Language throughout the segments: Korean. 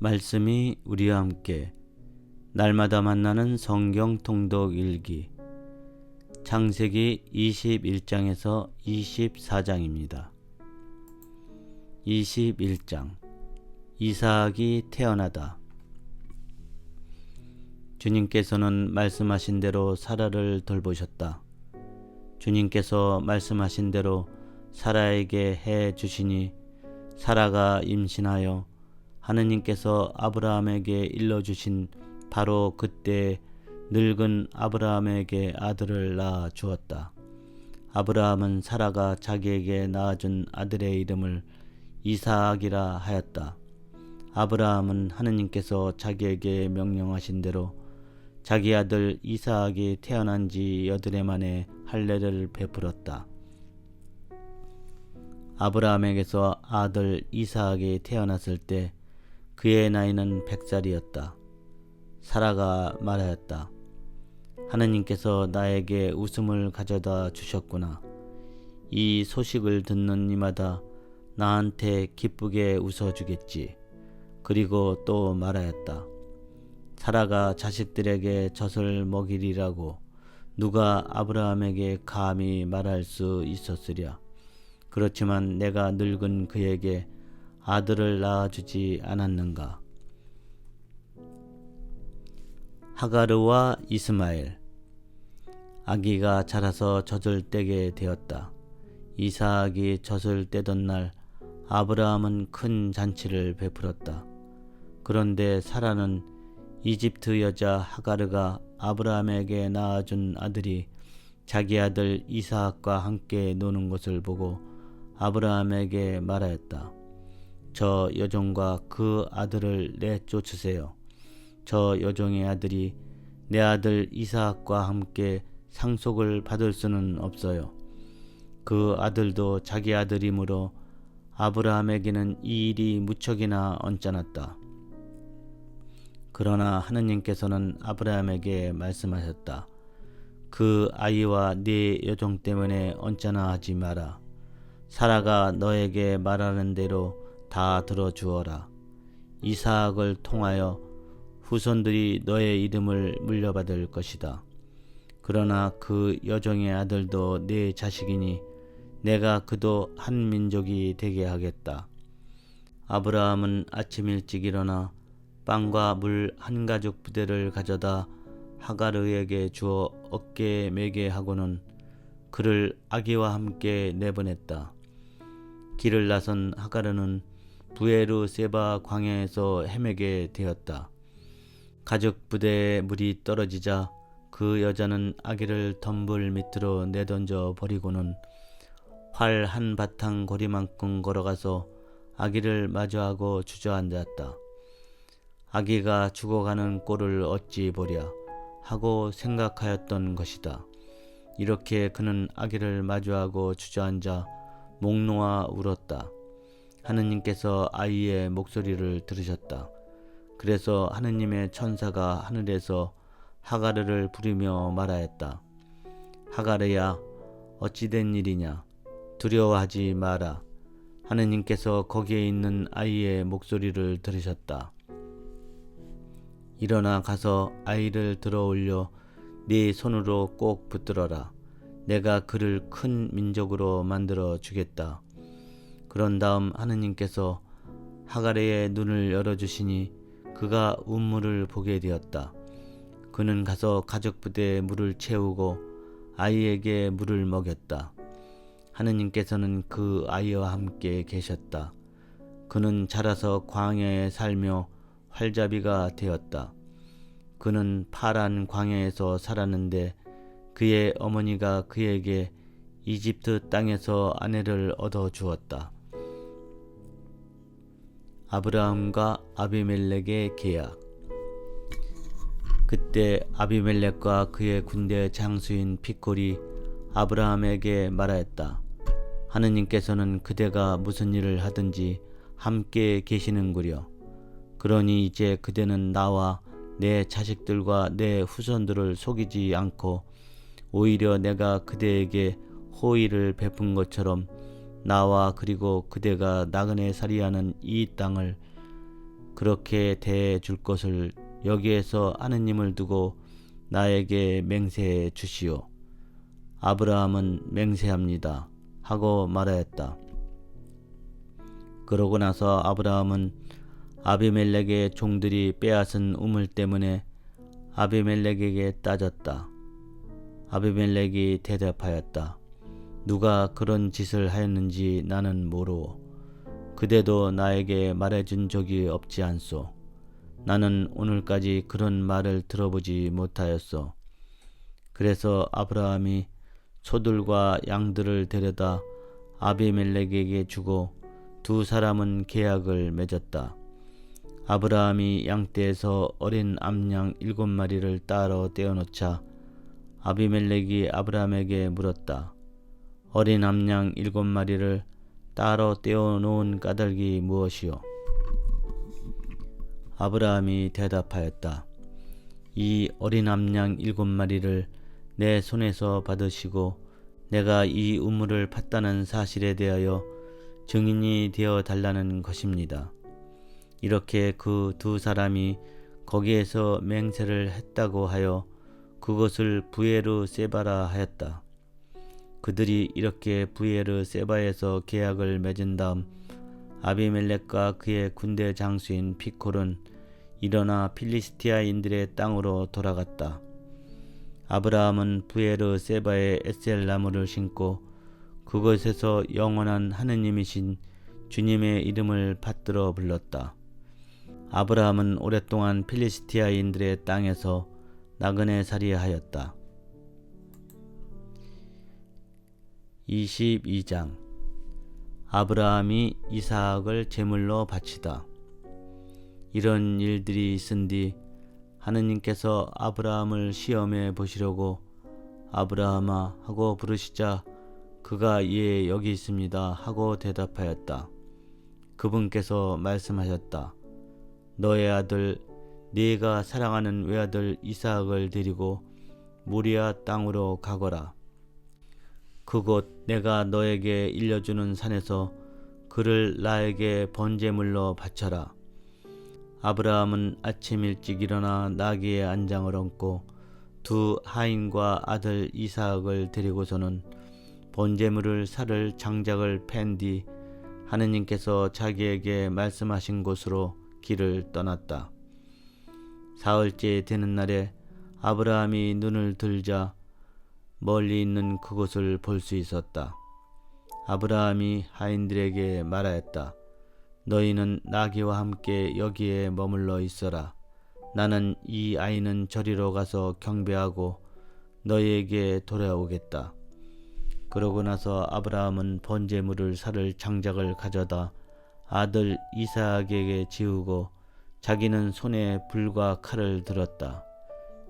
말씀이 우리와 함께 날마다 만나는 성경 통독 일기 창세기 21장에서 24장입니다. 21장 이삭이 태어나다. 주님께서는 말씀하신 대로 사라를 돌보셨다. 주님께서 말씀하신 대로 사라에게 해 주시니 사라가 임신하여 하느님께서 아브라함에게 일러주신 바로 그때 늙은 아브라함에게 아들을 낳아 주었다. 아브라함은 사라가 자기에게 낳아준 아들의 이름을 이삭이라 하였다. 아브라함은 하느님께서 자기에게 명령하신 대로 자기 아들 이삭이 태어난 지 8해 만에 할례를 베풀었다. 아브라함에게서 아들 이삭이 태어났을 때 그의 나이는 100살이었다. 사라가 말하였다. 하느님께서 나에게 웃음을 가져다 주셨구나. 이 소식을 듣는 이마다 나한테 기쁘게 웃어주겠지. 그리고 또 말하였다. 사라가 자식들에게 젖을 먹이리라고 누가 아브라함에게 감히 말할 수 있었으랴. 그렇지만 내가 늙은 그에게 아들을 낳아주지 않았는가. 하가르와 이스마엘. 아기가 자라서 젖을 떼게 되었다. 이삭이 젖을 떼던 날 아브라함은 큰 잔치를 베풀었다. 그런데 사라는 이집트 여자 하가르가 아브라함에게 낳아준 아들이 자기 아들 이삭과 함께 노는 것을 보고 아브라함에게 말하였다. 저 여종과 그 아들을 내쫓으세요. 저 여종의 아들이 내 아들 이삭과 함께 상속을 받을 수는 없어요. 그 아들도 자기 아들이므로 아브라함에게는 이 일이 무척이나 언짢았다. 그러나 하느님께서는 아브라함에게 말씀하셨다. 그 아이와 네 여종 때문에 언짢아하지 마라. 사라가 너에게 말하는 대로 다 들어주어라. 이삭을 통하여 후손들이 너의 이름을 물려받을 것이다. 그러나 그 여종의 아들도 네 자식이니 내가 그도 한 민족이 되게 하겠다. 아브라함은 아침 일찍 일어나 빵과 물 한 가죽 부대를 가져다 하가르에게 주어 어깨에 매게 하고는 그를 아기와 함께 내보냈다. 길을 나선 하가르는 부에르 세바 광야에서 헤매게 되었다. 가죽 부대에 물이 떨어지자 그 여자는 아기를 덤불 밑으로 내던져 버리고는 활 한 바탕 고리만큼 걸어가서 아기를 마주하고 주저앉았다. 아기가 죽어가는 꼴을 어찌 보랴 하고 생각하였던 것이다. 이렇게 그는 아기를 마주하고 주저앉아 목 놓아 울었다. 하느님께서 아이의 목소리를 들으셨다. 그래서 하느님의 천사가 하늘에서 하가르를 부르며 말하였다. 하가르야, 어찌된 일이냐? 두려워하지 마라. 하느님께서 거기에 있는 아이의 목소리를 들으셨다. 일어나 가서 아이를 들어 올려 네 손으로 꼭 붙들어라. 내가 그를 큰 민족으로 만들어 주겠다. 그런 다음 하느님께서 하가르의 눈을 열어주시니 그가 운물을 보게 되었다. 그는 가서 가죽 부대에 물을 채우고 아이에게 물을 먹였다. 하느님께서는 그 아이와 함께 계셨다. 그는 자라서 광야에 살며 활자비가 되었다. 그는 파란 광야에서 살았는데 그의 어머니가 그에게 이집트 땅에서 아내를 얻어 주었다. 아브라함과 아비멜렉의 계약. 그때 아비멜렉과 그의 군대 장수인 핏골이 아브라함에게 말하였다. 하느님께서는 그대가 무슨 일을 하든지 함께 계시는구려. 그러니 이제 그대는 나와 내 자식들과 내 후손들을 속이지 않고 오히려 내가 그대에게 호의를 베푼 것처럼 나와 그리고 그대가 나그네 살이하는 이 땅을 그렇게 대해 줄 것을 여기에서 하느님을 두고 나에게 맹세해 주시오. 아브라함은 맹세합니다 하고 말하였다. 그러고 나서 아브라함은 아비멜렉의 종들이 빼앗은 우물 때문에 아비멜렉에게 따졌다. 아비멜렉이 대답하였다. 누가 그런 짓을 하였는지 나는 모르오. 그대도 나에게 말해준 적이 없지 않소. 나는 오늘까지 그런 말을 들어보지 못하였소. 그래서 아브라함이 소들과 양들을 데려다 아비멜렉에게 주고 두 사람은 계약을 맺었다. 아브라함이 양떼에서 어린 암양 7마리를 따로 떼어놓자 아비멜렉이 아브라함에게 물었다. 어린 암양 7마리를 따로 떼어놓은 까닭이 무엇이오? 아브라함이 대답하였다. 이 어린 암양 7마리를 내 손에서 받으시고 내가 이 우물을 팠다는 사실에 대하여 증인이 되어 달라는 것입니다. 이렇게 그 두 사람이 거기에서 맹세를 했다고 하여 그것을 부에르 세바라 하였다. 그들이 이렇게 부에르 세바에서 계약을 맺은 다음 아비멜렉과 그의 군대 장수인 피콜은 일어나 필리스티아인들의 땅으로 돌아갔다. 아브라함은 부에르 세바에 에셀 나무를 심고 그곳에서 영원한 하느님이신 주님의 이름을 받들어 불렀다. 아브라함은 오랫동안 필리스티아인들의 땅에서 나그네 살이하였다. 22장 아브라함이 이삭을 제물로 바치다. 이런 일들이 있은 뒤 하느님께서 아브라함을 시험해 보시려고 아브라함아 하고 부르시자 그가 예 여기 있습니다 하고 대답하였다. 그분께서 말씀하셨다. 너의 아들 네가 사랑하는 외아들 이삭을 데리고 모리아 땅으로 가거라. 그곳 내가 너에게 일러주는 산에서 그를 나에게 번제물로 바쳐라. 아브라함은 아침 일찍 일어나 나귀의 안장을 얹고 두 하인과 아들 이삭을 데리고서는 번제물을 살을 장작을 팬 뒤 하느님께서 자기에게 말씀하신 곳으로 길을 떠났다. 사흘째 되는 날에 아브라함이 눈을 들자 멀리 있는 그곳을 볼 수 있었다. 아브라함이 하인들에게 말하였다. 너희는 나귀와 함께 여기에 머물러 있어라. 나는 이 아이는 저리로 가서 경배하고 너희에게 돌아오겠다. 그러고 나서 아브라함은 번제물을 살을 장작을 가져다 아들 이삭에게 지우고 자기는 손에 불과 칼을 들었다.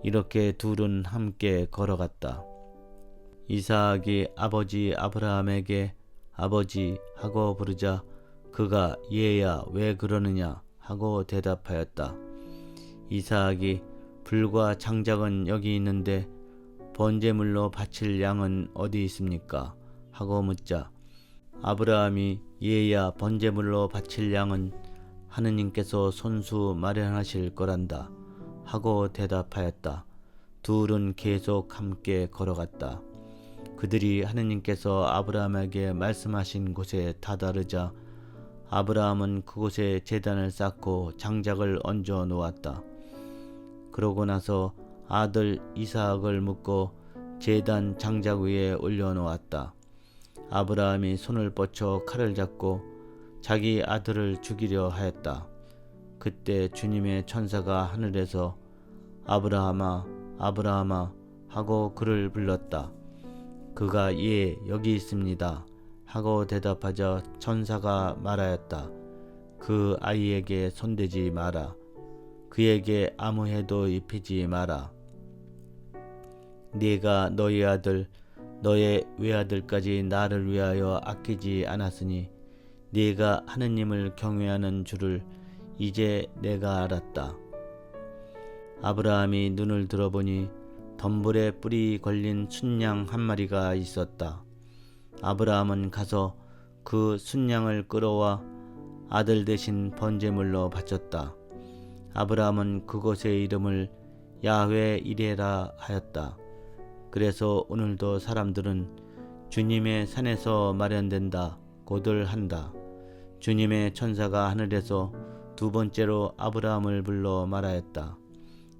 이렇게 둘은 함께 걸어갔다. 이삭이 아버지 아브라함에게 아버지 하고 부르자 그가 얘야 왜 그러느냐 하고 대답하였다. 이삭이 불과 장작은 여기 있는데 번제물로 바칠 양은 어디 있습니까? 하고 묻자 아브라함이 얘야 번제물로 바칠 양은 하느님께서 손수 마련하실 거란다 하고 대답하였다. 둘은 계속 함께 걸어갔다. 그들이 하느님께서 아브라함에게 말씀하신 곳에 다다르자 아브라함은 그곳에 제단을 쌓고 장작을 얹어 놓았다. 그러고 나서 아들 이삭을 묶고 제단 장작 위에 올려놓았다. 아브라함이 손을 뻗쳐 칼을 잡고 자기 아들을 죽이려 하였다. 그때 주님의 천사가 하늘에서 아브라함아 아브라함아 하고 그를 불렀다. 그가 예 여기 있습니다 하고 대답하자 천사가 말하였다. 그 아이에게 손대지 마라. 그에게 아무 해도 입히지 마라. 네가 너희 아들 너의 외아들까지 나를 위하여 아끼지 않았으니 네가 하느님을 경외하는 줄을 이제 내가 알았다. 아브라함이 눈을 들어보니 덤불에 뿔이 걸린 순양 한 마리가 있었다. 아브라함은 가서 그 순양을 끌어와 아들 대신 번제물로 바쳤다. 아브라함은 그곳의 이름을 야훼 이레라 하였다. 그래서 오늘도 사람들은 주님의 산에서 마련된다 고들 한다. 주님의 천사가 하늘에서 두 번째로 아브라함을 불러 말하였다.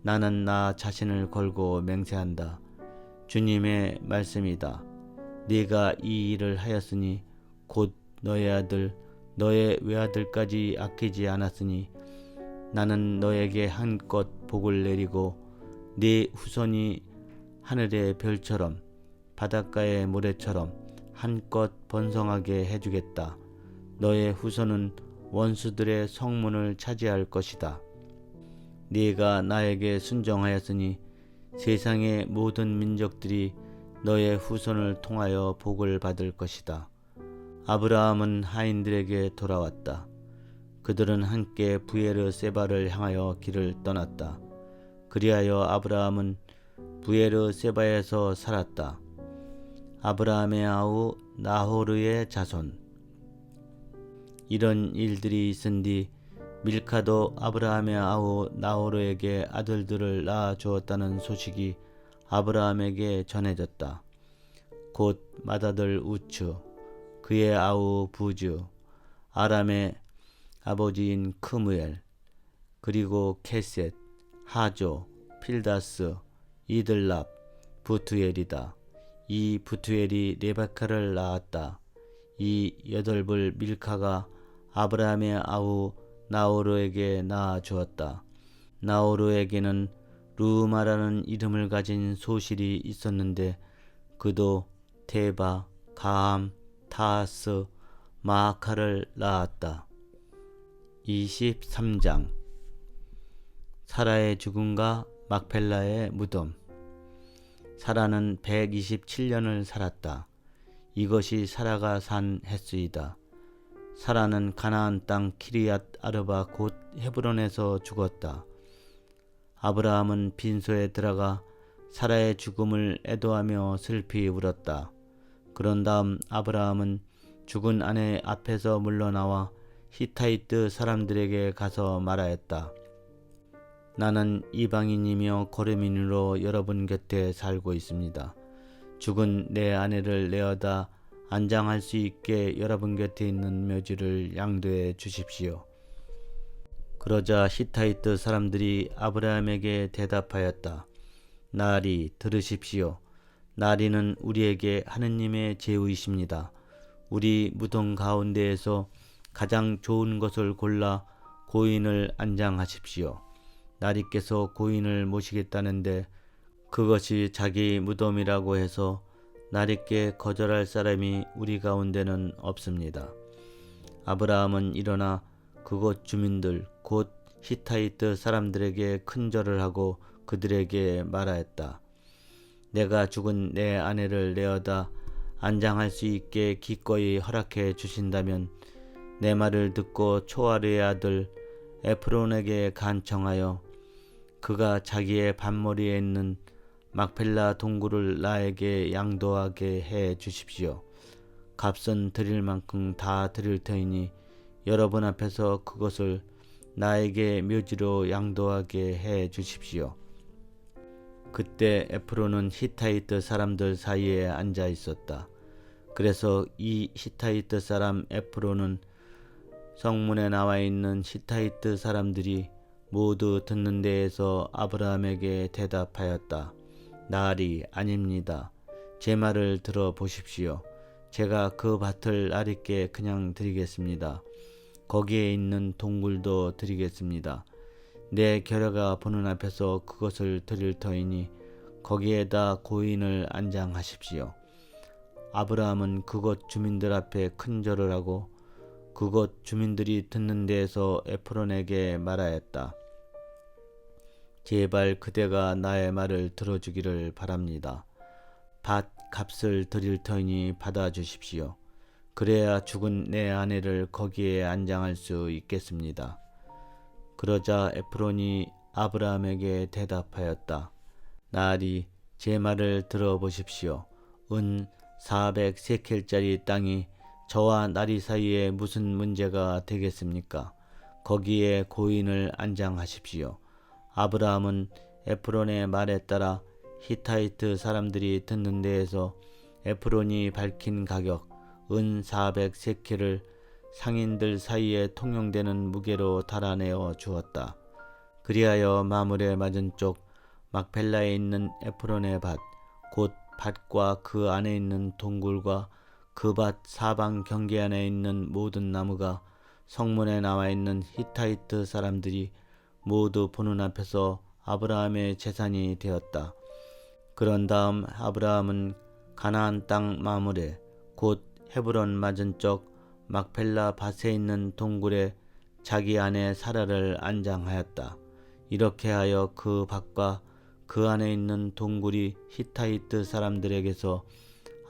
나는 나 자신을 걸고 맹세한다. 주님의 말씀이다. 네가 이 일을 하였으니 곧 너의 아들 너의 외아들까지 아끼지 않았으니 나는 너에게 한껏 복을 내리고 네 후손이 하늘의 별처럼 바닷가의 모래처럼 한껏 번성하게 해주겠다. 너의 후손은 원수들의 성문을 차지할 것이다. 네가 나에게 순종하였으니 세상의 모든 민족들이 너의 후손을 통하여 복을 받을 것이다. 아브라함은 하인들에게 돌아왔다. 그들은 함께 부에르 세바를 향하여 길을 떠났다. 그리하여 아브라함은 부에르 세바에서 살았다. 아브라함의 아우 나호르의 자손. 이런 일들이 있은 뒤 밀카도 아브라함의 아우 나호르에게 아들들을 낳아 주었다는 소식이 아브라함에게 전해졌다. 곧 맏아들 우츠, 그의 아우 부즈, 아람의 아버지인 크무엘, 그리고 케셋, 하조, 필다스, 이들랍, 부투엘이다. 이 부투엘이 레베카를 낳았다. 이 여덟을 밀카가 아브라함의 아우 나호르에게 낳아 주었다. 나호르에게는 르우마라는 이름을 가진 소실이 있었는데 그도 테바, 가함, 타하스, 마아카를 낳았다. 23장 사라의 죽음과 막펠라의 무덤. 사라는 127년을 살았다. 이것이 사라가 산 횟수이다. 사라는 가나안 땅 키리앗 아르바 곧 헤브론에서 죽었다. 아브라함은 빈소에 들어가 사라의 죽음을 애도하며 슬피 울었다. 그런 다음 아브라함은 죽은 아내 앞에서 물러나와 히타이트 사람들에게 가서 말하였다. 나는 이방인이며 거류민으로 여러분 곁에 살고 있습니다. 죽은 내 아내를 내어다 안장할 수 있게 여러분 곁에 있는 묘지를 양도해 주십시오. 그러자 히타이트 사람들이 아브라함에게 대답하였다. 나리 들으십시오. 나리는 우리에게 하느님의 제후이십니다. 우리 무덤 가운데에서 가장 좋은 것을 골라 고인을 안장하십시오. 나리께서 고인을 모시겠다는데 그것이 자기 무덤이라고 해서 나리께 거절할 사람이 우리 가운데는 없습니다. 아브라함은 일어나 그곳 주민들 곧 히타이트 사람들에게 큰절을 하고 그들에게 말하였다. 내가 죽은 내 아내를 내어다 안장할 수 있게 기꺼이 허락해 주신다면 내 말을 듣고 초아르의 아들 에프론에게 간청하여 그가 자기의 반머리에 있는 막펠라 동굴을 나에게 양도하게 해 주십시오. 값은 드릴 만큼 다 드릴 터이니 여러분 앞에서 그것을 나에게 묘지로 양도하게 해 주십시오. 그때 에프론은 히타이트 사람들 사이에 앉아 있었다. 그래서 이 히타이트 사람 에프론은 성문에 나와 있는 히타이트 사람들이 모두 듣는 데에서 아브라함에게 대답하였다. 나리 아닙니다. 제 말을 들어보십시오. 제가 그 밭을 나리께 그냥 드리겠습니다. 거기에 있는 동굴도 드리겠습니다. 내 결여가 보는 앞에서 그것을 드릴 터이니 거기에다 고인을 안장하십시오. 아브라함은 그곳 주민들 앞에 큰 절을 하고 그곳 주민들이 듣는 데에서 에프론에게 말하였다. 제발 그대가 나의 말을 들어주기를 바랍니다. 밭 값을 드릴 터이니 받아주십시오. 그래야 죽은 내 아내를 거기에 안장할 수 있겠습니다. 그러자 에프론이 아브라함에게 대답하였다. 나리 제 말을 들어보십시오. 은 400세켈짜리 땅이 저와 나리 사이에 무슨 문제가 되겠습니까? 거기에 고인을 안장하십시오. 아브라함은 에프론의 말에 따라 히타이트 사람들이 듣는 데에서 에프론이 밝힌 가격 은 400세켈을 상인들 사이에 통용되는 무게로 달아내어 주었다. 그리하여 마물의 맞은쪽 막펠라에 있는 에프론의 밭, 곧 밭과 그 안에 있는 동굴과 그 밭 사방 경계 안에 있는 모든 나무가 성문에 나와 있는 히타이트 사람들이 모두 보는 앞에서 아브라함의 재산이 되었다. 그런 다음 아브라함은 가나안 땅 마물에 곧 헤브론 맞은쪽 막펠라 밭에 있는 동굴에 자기 아내 사라를 안장하였다. 이렇게 하여 그 밭과 그 안에 있는 동굴이 히타이트 사람들에게서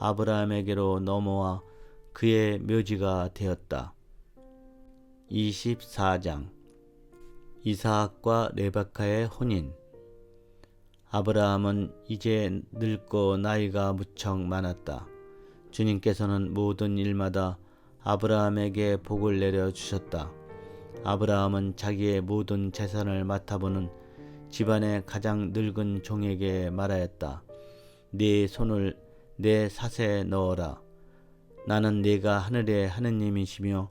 아브라함에게로 넘어와 그의 묘지가 되었다. 24장 이삭과 레베카의 혼인. 아브라함은 이제 늙고 나이가 무척 많았다. 주님께서는 모든 일마다 아브라함에게 복을 내려 주셨다. 아브라함은 자기의 모든 재산을 맡아보는 집안의 가장 늙은 종에게 말하였다. 네 손을 내 삿에 넣어라. 나는 네가 하늘의 하느님이시며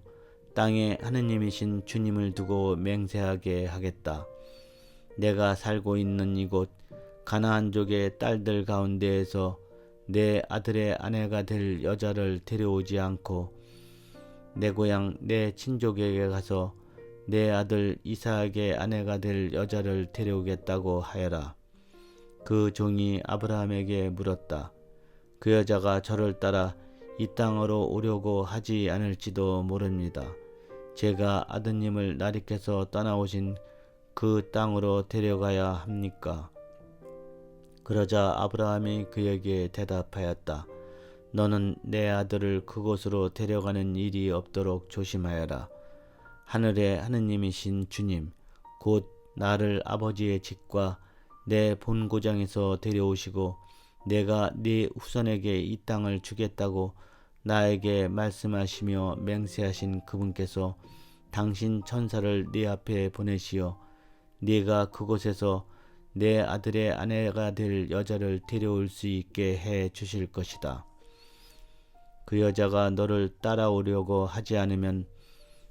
땅의 하느님이신 주님을 두고 맹세하게 하겠다. 내가 살고 있는 이곳 가나안족의 딸들 가운데에서 내 아들의 아내가 될 여자를 데려오지 않고 내 고향 내 친족에게 가서 내 아들 이삭의 아내가 될 여자를 데려오겠다고 하여라. 그 종이 아브라함에게 물었다. 그 여자가 저를 따라 이 땅으로 오려고 하지 않을지도 모릅니다. 제가 아드님을 나리께서 떠나오신 그 땅으로 데려가야 합니까? 그러자 아브라함이 그에게 대답하였다. 너는 내 아들을 그곳으로 데려가는 일이 없도록 조심하여라. 하늘의 하느님이신 주님, 곧 나를 아버지의 집과 내 본고장에서 데려오시고 내가 네 후손에게 이 땅을 주겠다고 나에게 말씀하시며 맹세하신 그분께서 당신 천사를 네 앞에 보내시어 네가 그곳에서 내 아들의 아내가 될 여자를 데려올 수 있게 해 주실 것이다. 그 여자가 너를 따라오려고 하지 않으면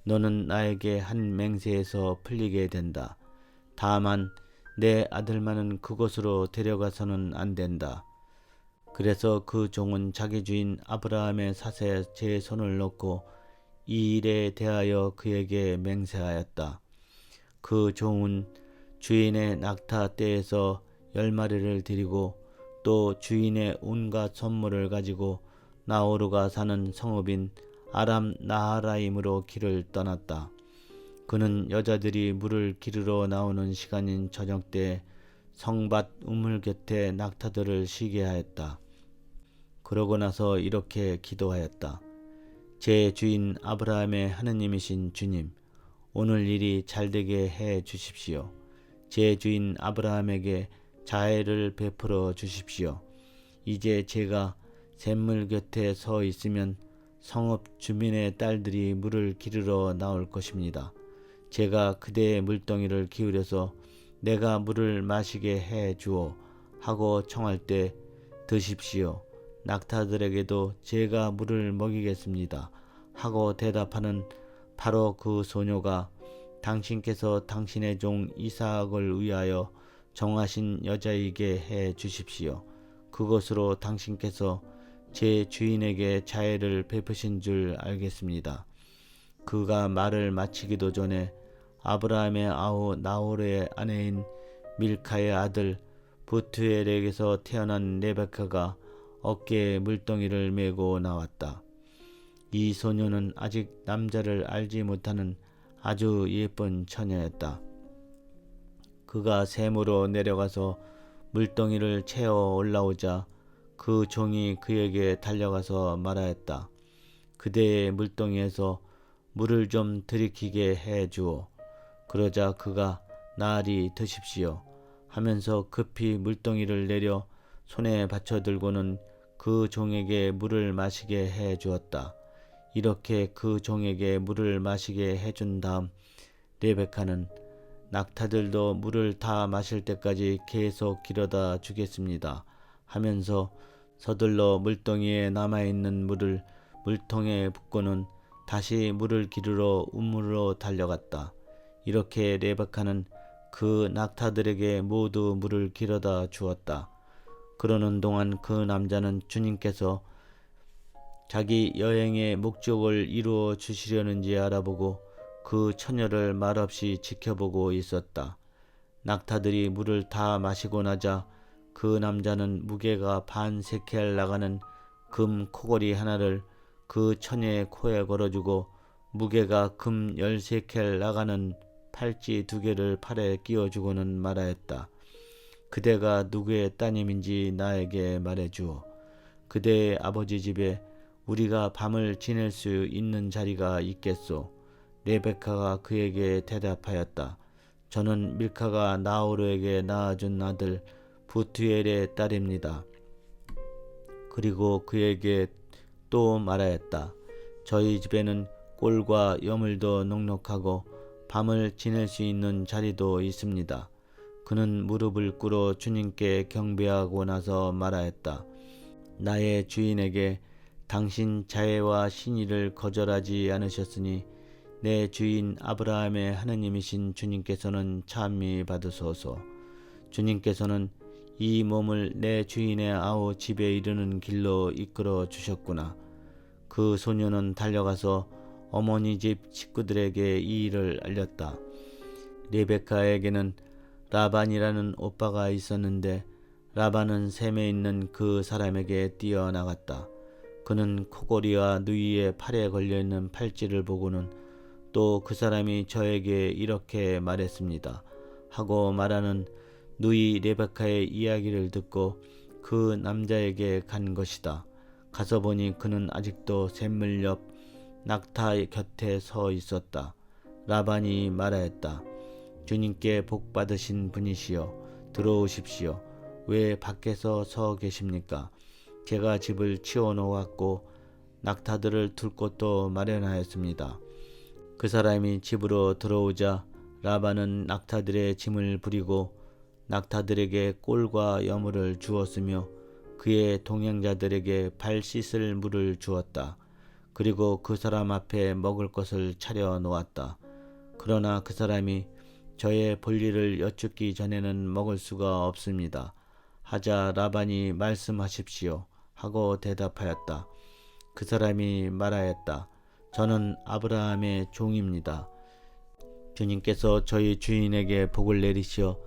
너는 나에게 한 맹세에서 풀리게 된다. 다만 내 아들만은 그곳으로 데려가서는 안 된다. 그래서 그 종은 자기 주인 아브라함의 삿에 제 손을 넣고 이 일에 대하여 그에게 맹세하였다. 그 종은 주인의 낙타 떼에서 10마리를 드리고 또 주인의 온갖 선물을 가지고 나호르가 사는 성읍인 아람 나하라임으로 길을 떠났다. 그는 여자들이 물을 기르러 나오는 시간인 저녁 때 성밭 우물 곁에 낙타들을 쉬게 하였다. 그러고 나서 이렇게 기도하였다. 제 주인 아브라함의 하느님이신 주님, 오늘 일이 잘되게 해 주십시오. 제 주인 아브라함에게 자애를 베풀어 주십시오. 이제 제가 샘물 곁에 서 있으면 성읍 주민의 딸들이 물을 기르러 나올 것입니다. 제가 그대의 물동이를 기울여서 내가 물을 마시게 해 주오 하고 청할 때 드십시오. 낙타들에게도 제가 물을 먹이겠습니다 하고 대답하는 바로 그 소녀가 당신께서 당신의 종 이삭을 위하여 정하신 여자이게 해 주십시오. 그것으로 당신께서 제 주인에게 자애를 베푸신 줄 알겠습니다. 그가 말을 마치기도 전에 아브라함의 아우 나홀의 아내인 밀카의 아들 부투엘에게서 태어난 레베카가 어깨에 물동이를 메고 나왔다. 이 소녀는 아직 남자를 알지 못하는 아주 예쁜 처녀였다. 그가 샘으로 내려가서 물동이를 채워 올라오자 그 종이 그에게 달려가서 말하였다. 그대의 물동이에서 물을 좀 들이키게 해 주오. 그러자 그가 나으리 드십시오 하면서 급히 물동이를 내려 손에 받쳐 들고는 그 종에게 물을 마시게 해 주었다. 이렇게 그 종에게 물을 마시게 해준 다음 레베카는 낙타들도 물을 다 마실 때까지 계속 길어다 주겠습니다 하면서 서둘러 물동이에 남아있는 물을 물통에 붓고는 다시 물을 기르러 우물로 달려갔다. 이렇게 레베카는 그 낙타들에게 모두 물을 길어다 주었다. 그러는 동안 그 남자는 주님께서 자기 여행의 목적을 이루어 주시려는지 알아보고 그 처녀를 말없이 지켜보고 있었다. 낙타들이 물을 다 마시고 나자 그 남자는 무게가 반 세켈 나가는 금 코걸이 하나를 그 처녀의 코에 걸어주고 무게가 금 10세켈 나가는 팔찌 2개를 팔에 끼워주고는 말하였다. 그대가 누구의 따님인지 나에게 말해주오. 그대의 아버지 집에 우리가 밤을 지낼 수 있는 자리가 있겠소. 레베카가 그에게 대답하였다. 저는 밀카가 나호르에게 낳아준 아들 부투엘의 딸입니다. 그리고 그에게 또 말하였다. 저희 집에는 꼴과 여물도 넉넉하고 밤을 지낼 수 있는 자리도 있습니다. 그는 무릎을 꿇어 주님께 경배하고 나서 말하였다. 나의 주인에게 당신 자애와 신의를 거절하지 않으셨으니 내 주인 아브라함의 하느님이신 주님께서는 찬미 받으소서. 주님께서는 이 몸을 내 주인의 아우 집에 이르는 길로 이끌어 주셨구나. 그 소녀는 달려가서 어머니 집 식구들에게 이 일을 알렸다. 레베카에게는 라반이라는 오빠가 있었는데 라반은 샘에 있는 그 사람에게 뛰어나갔다. 그는 코골이와 누이의 팔에 걸려있는 팔찌를 보고는 또 그 사람이 저에게 이렇게 말했습니다 하고 말하는 누이 레베카의 이야기를 듣고 그 남자에게 간 것이다. 가서 보니 그는 아직도 샘물 옆 낙타 곁에 서 있었다. 라반이 말하였다. 주님께 복 받으신 분이시여, 들어오십시오. 왜 밖에서 서 계십니까? 제가 집을 치워 놓았고 낙타들을 둘 곳도 마련하였습니다. 그 사람이 집으로 들어오자 라반은 낙타들의 짐을 부리고 낙타들에게 꼴과 여물을 주었으며 그의 동행자들에게 발 씻을 물을 주었다. 그리고 그 사람 앞에 먹을 것을 차려 놓았다. 그러나 그 사람이 저의 볼일을 여쭙기 전에는 먹을 수가 없습니다. 하자 라반이 말씀하십시오 하고 대답하였다. 그 사람이 말하였다. 저는 아브라함의 종입니다. 주님께서 저희 주인에게 복을 내리시어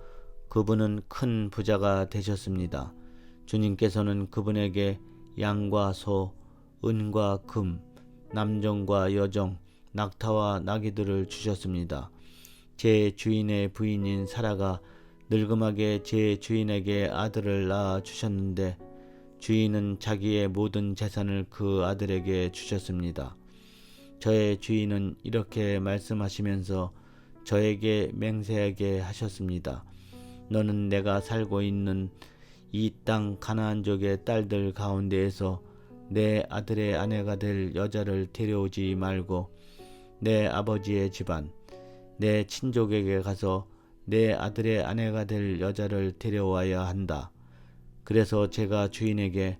그분은 큰 부자가 되셨습니다. 주님께서는 그분에게 양과 소, 은과 금, 남정과 여정, 낙타와 나귀들을 주셨습니다. 제 주인의 부인인 사라가 늙음하게 제 주인에게 아들을 낳아 주셨는데 주인은 자기의 모든 재산을 그 아들에게 주셨습니다. 저의 주인은 이렇게 말씀하시면서 저에게 맹세하게 하셨습니다. 너는 내가 살고 있는 이 땅 가나안족의 딸들 가운데에서 내 아들의 아내가 될 여자를 데려오지 말고 내 아버지의 집안, 내 친족에게 가서 내 아들의 아내가 될 여자를 데려와야 한다. 그래서 제가 주인에게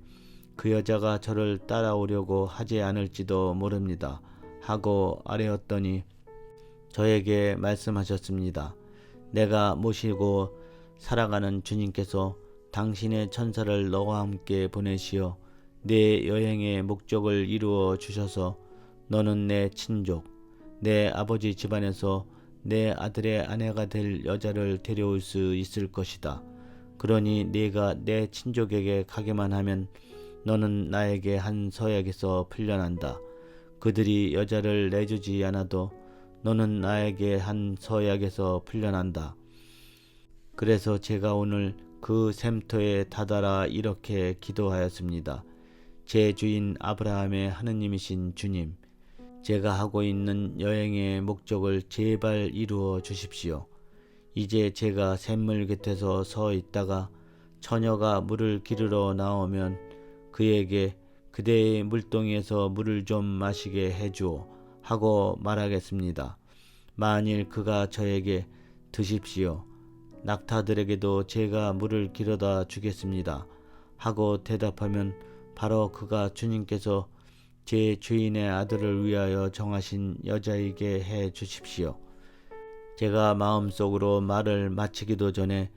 그 여자가 저를 따라오려고 하지 않을지도 모릅니다 하고 아뢰었더니 저에게 말씀하셨습니다. 내가 모시고 살아가는 주님께서 당신의 천사를 너와 함께 보내시어 내 여행의 목적을 이루어 주셔서 너는 내 친족, 내 아버지 집안에서 내 아들의 아내가 될 여자를 데려올 수 있을 것이다. 그러니 네가 내 친족에게 가게만 하면 너는 나에게 한 서약에서 풀려난다. 그들이 여자를 내주지 않아도 너는 나에게 한 서약에서 풀려난다. 그래서 제가 오늘 그 샘터에 다다라 이렇게 기도하였습니다. 제 주인 아브라함의 하느님이신 주님, 제가 하고 있는 여행의 목적을 제발 이루어 주십시오. 이제 제가 샘물 곁에서 서 있다가 처녀가 물을 기르러 나오면 그에게 그대의 물동이에서 물을 좀 마시게 해주오 하고 말하겠습니다. 만일 그가 저에게 드십시오. 낙타들에게도 제가 물을 길어다 주겠습니다 하고 대답하면 바로 그가 주님께서 제 주인의 아들을 위하여 정하신 여자이게 해 주십시오. 제가 마음속으로 말을 마치기도 전에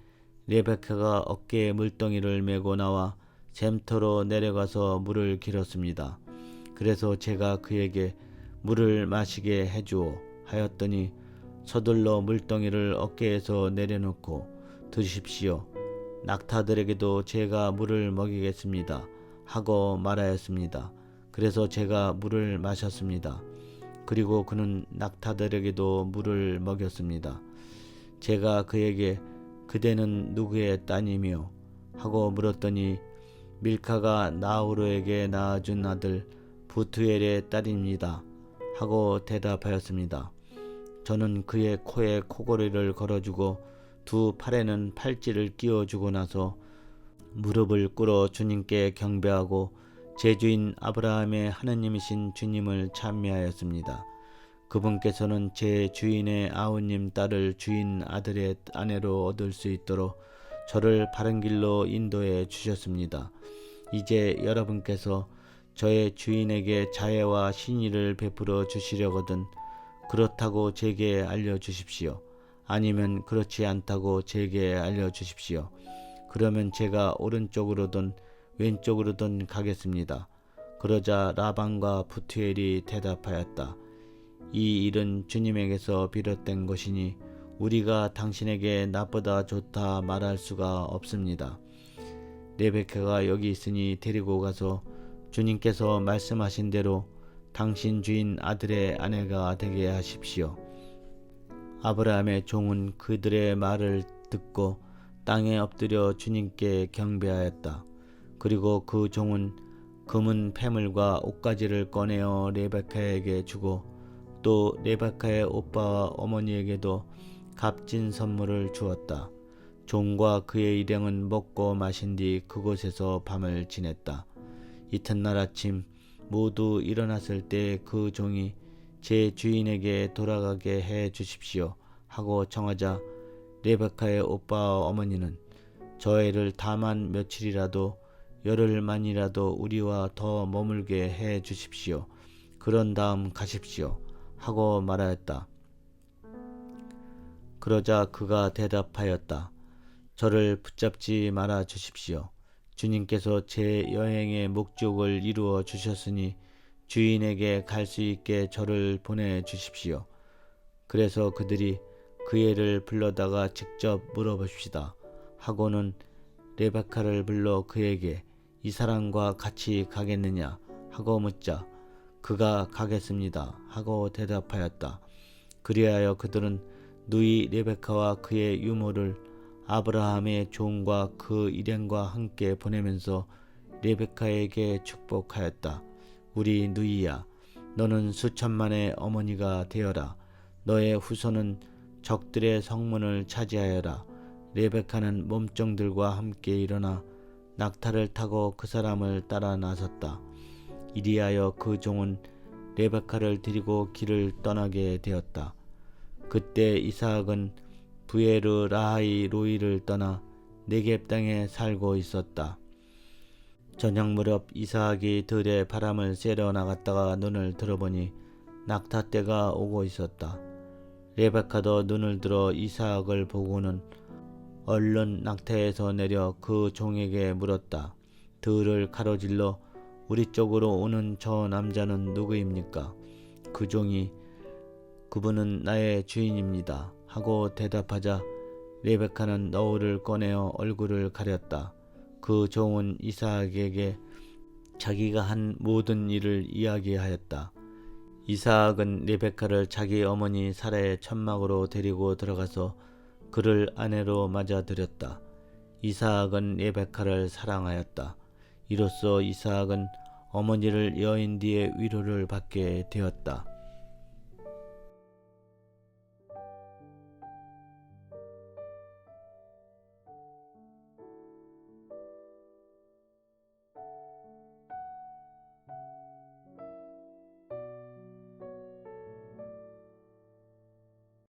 레베카가 어깨에 물동이를 메고 나와 샘터로 내려가서 물을 길었습니다. 그래서 제가 그에게 물을 마시게 해주오 하였더니 서둘러 물동이를 어깨에서 내려놓고 드십시오. 낙타들에게도 제가 물을 먹이겠습니다 하고 말하였습니다. 그래서 제가 물을 마셨습니다. 그리고 그는 낙타들에게도 물을 먹였습니다. 제가 그에게 그대는 누구의 따님이요? 하고 물었더니 밀카가 나우르에게 낳아준 아들 부투엘의 딸입니다 하고 대답하였습니다. 저는 그의 코에 코고리를 걸어주고 두 팔에는 팔찌를 끼워주고 나서 무릎을 꿇어 주님께 경배하고 제 주인 아브라함의 하느님이신 주님을 찬미하였습니다. 그분께서는 제 주인의 아우님 딸을 주인 아들의 아내로 얻을 수 있도록 저를 바른 길로 인도해 주셨습니다. 이제 여러분께서 저의 주인에게 자애와 신의를 베풀어 주시려거든 그렇다고 제게 알려주십시오. 아니면 그렇지 않다고 제게 알려주십시오. 그러면 제가 오른쪽으로든 왼쪽으로든 가겠습니다. 그러자 라반과 부투엘이 대답하였다. 이 일은 주님에게서 비롯된 것이니 우리가 당신에게 나보다 좋다 말할 수가 없습니다. 레베카가 여기 있으니 데리고 가서 주님께서 말씀하신 대로 당신 주인 아들의 아내가 되게 하십시오. 아브라함의 종은 그들의 말을 듣고 땅에 엎드려 주님께 경배하였다. 그리고 그 종은 금은 패물과 옷가지를 꺼내어 레베카에게 주고 또 레베카의 오빠와 어머니에게도 값진 선물을 주었다. 종과 그의 일행은 먹고 마신 뒤 그곳에서 밤을 지냈다. 이튿날 아침 모두 일어났을 때 그 종이 제 주인에게 돌아가게 해 주십시오 하고 청하자 레베카의 오빠와 어머니는 저 애를 다만 며칠이라도 열흘만이라도 우리와 더 머물게 해 주십시오. 그런 다음 가십시오 하고 말하였다. 그러자 그가 대답하였다. 저를 붙잡지 말아 주십시오. 주님께서 제 여행의 목적을 이루어 주셨으니 주인에게 갈 수 있게 저를 보내 주십시오. 그래서 그들이 그 애를 불러다가 직접 물어봅시다 하고는 레베카를 불러 그에게 이 사람과 같이 가겠느냐 하고 묻자 그가 가겠습니다 하고 대답하였다. 그리하여 그들은 누이 레베카와 그의 유모를 아브라함의 종과 그 일행과 함께 보내면서 레베카에게 축복하였다. 우리 누이야, 너는 수천만의 어머니가 되어라. 너의 후손은 적들의 성문을 차지하여라. 레베카는 몸종들과 함께 일어나 낙타를 타고 그 사람을 따라 나섰다. 이리하여 그 종은 레베카를 데리고 길을 떠나게 되었다. 그때 이삭은 부에르 라하이 로이를 떠나 네겝 땅에 살고 있었다. 저녁 무렵 이삭이 들에 바람을 쐬러 나갔다가 눈을 들어보니 낙타떼가 오고 있었다. 레베카도 눈을 들어 이삭을 보고는 얼른 낙타에서 내려 그 종에게 물었다. 들을 가로질러 우리 쪽으로 오는 저 남자는 누구입니까? 그 종이 그분은 나의 주인입니다 하고 대답하자 레베카는 너울을 꺼내어 얼굴을 가렸다. 그 종은 이삭에게 자기가 한 모든 일을 이야기하였다. 이삭은 레베카를 자기 어머니 사라의 천막으로 데리고 들어가서 그를 아내로 맞아들였다. 이삭은 레베카를 사랑하였다. 이로써 이삭은 어머니를 여인 뒤에 위로를 받게 되었다.